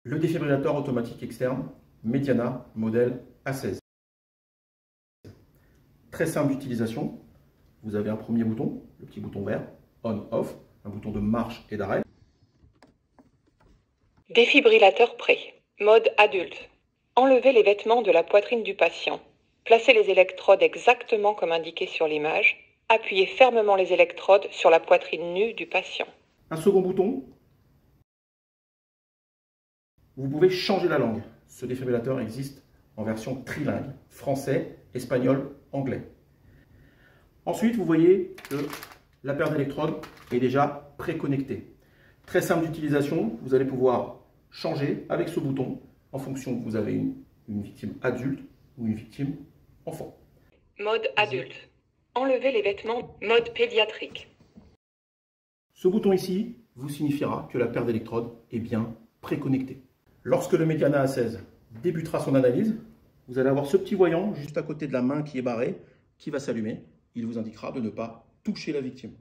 Le défibrillateur automatique externe Mediana modèle A16. Très simple d'utilisation. Vous avez un premier bouton, le petit bouton vert, on-off, un bouton de marche et d'arrêt. Défibrillateur prêt. Mode adulte. Enlevez les vêtements de la poitrine du patient. Placez les électrodes exactement comme indiqué sur l'image. Appuyez fermement les électrodes sur la poitrine nue du patient. Un second bouton. Vous pouvez changer la langue. Ce défibrillateur existe en version trilingue, français, espagnol, anglais. Ensuite, vous voyez que la paire d'électrodes est déjà préconnectée. Très simple d'utilisation, vous allez pouvoir changer avec ce bouton en fonction que vous avez une victime adulte ou une victime enfant. Mode adulte. Enlevez les vêtements. Mode pédiatrique. Ce bouton ici vous signifiera que la paire d'électrodes est bien préconnectée. Lorsque le Mediana A16 débutera son analyse, vous allez avoir ce petit voyant juste à côté de la main qui est barrée, qui va s'allumer. Il vous indiquera de ne pas toucher la victime.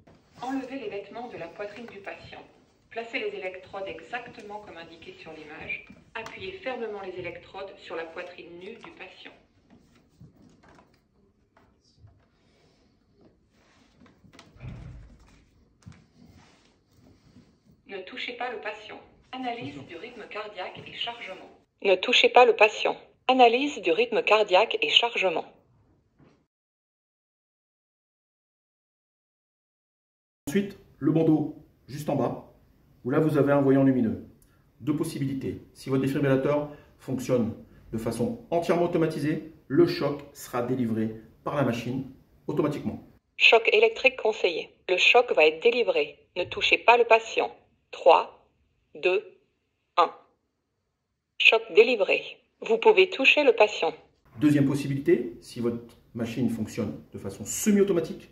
Enlevez les vêtements de la poitrine du patient. Placez les électrodes exactement comme indiqué sur l'image. Appuyez fermement les électrodes sur la poitrine nue du patient. Ne touchez pas le patient. Analyse du rythme cardiaque et chargement. Ne touchez pas le patient. Analyse du rythme cardiaque et chargement. Ensuite, le bandeau juste en bas, où là vous avez un voyant lumineux. Deux possibilités. Si votre défibrillateur fonctionne de façon entièrement automatisée, le choc sera délivré par la machine automatiquement. Choc électrique conseillé. Le choc va être délivré. Ne touchez pas le patient. 3, 2, 1. Choc délivré. Vous pouvez toucher le patient. Deuxième possibilité, si votre machine fonctionne de façon semi-automatique,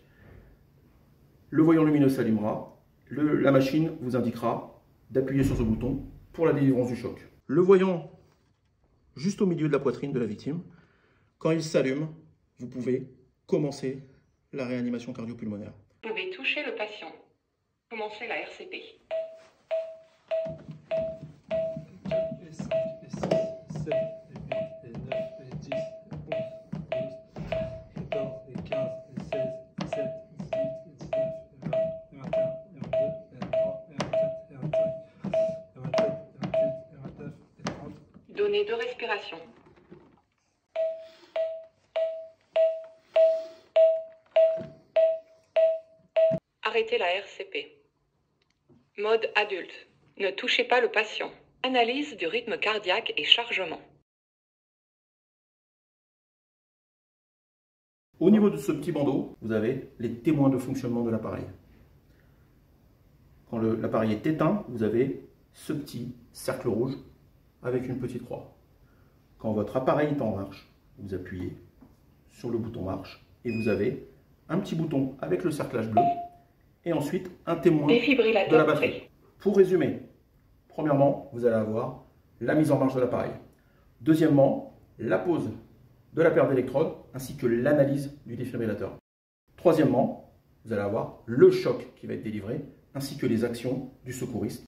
le voyant lumineux s'allumera, la machine vous indiquera d'appuyer sur ce bouton pour la délivrance du choc. Le voyant juste au milieu de la poitrine de la victime, quand il s'allume, vous pouvez commencer la réanimation cardio-pulmonaire. Vous pouvez toucher le patient. Commencez la RCP. Données de respiration. Arrêtez la RCP. Mode adulte. Ne touchez pas le patient. Analyse du rythme cardiaque et chargement. Au niveau de ce petit bandeau, vous avez les témoins de fonctionnement de l'appareil. Quand l'appareil est éteint, vous avez ce petit cercle rouge avec une petite croix. Quand votre appareil est en marche, vous appuyez sur le bouton marche et vous avez un petit bouton avec le cerclage bleu et ensuite un témoin de la batterie. Pour résumer, premièrement, vous allez avoir la mise en marche de l'appareil. Deuxièmement, la pose de la paire d'électrodes ainsi que l'analyse du défibrillateur. Troisièmement, vous allez avoir le choc qui va être délivré ainsi que les actions du secouriste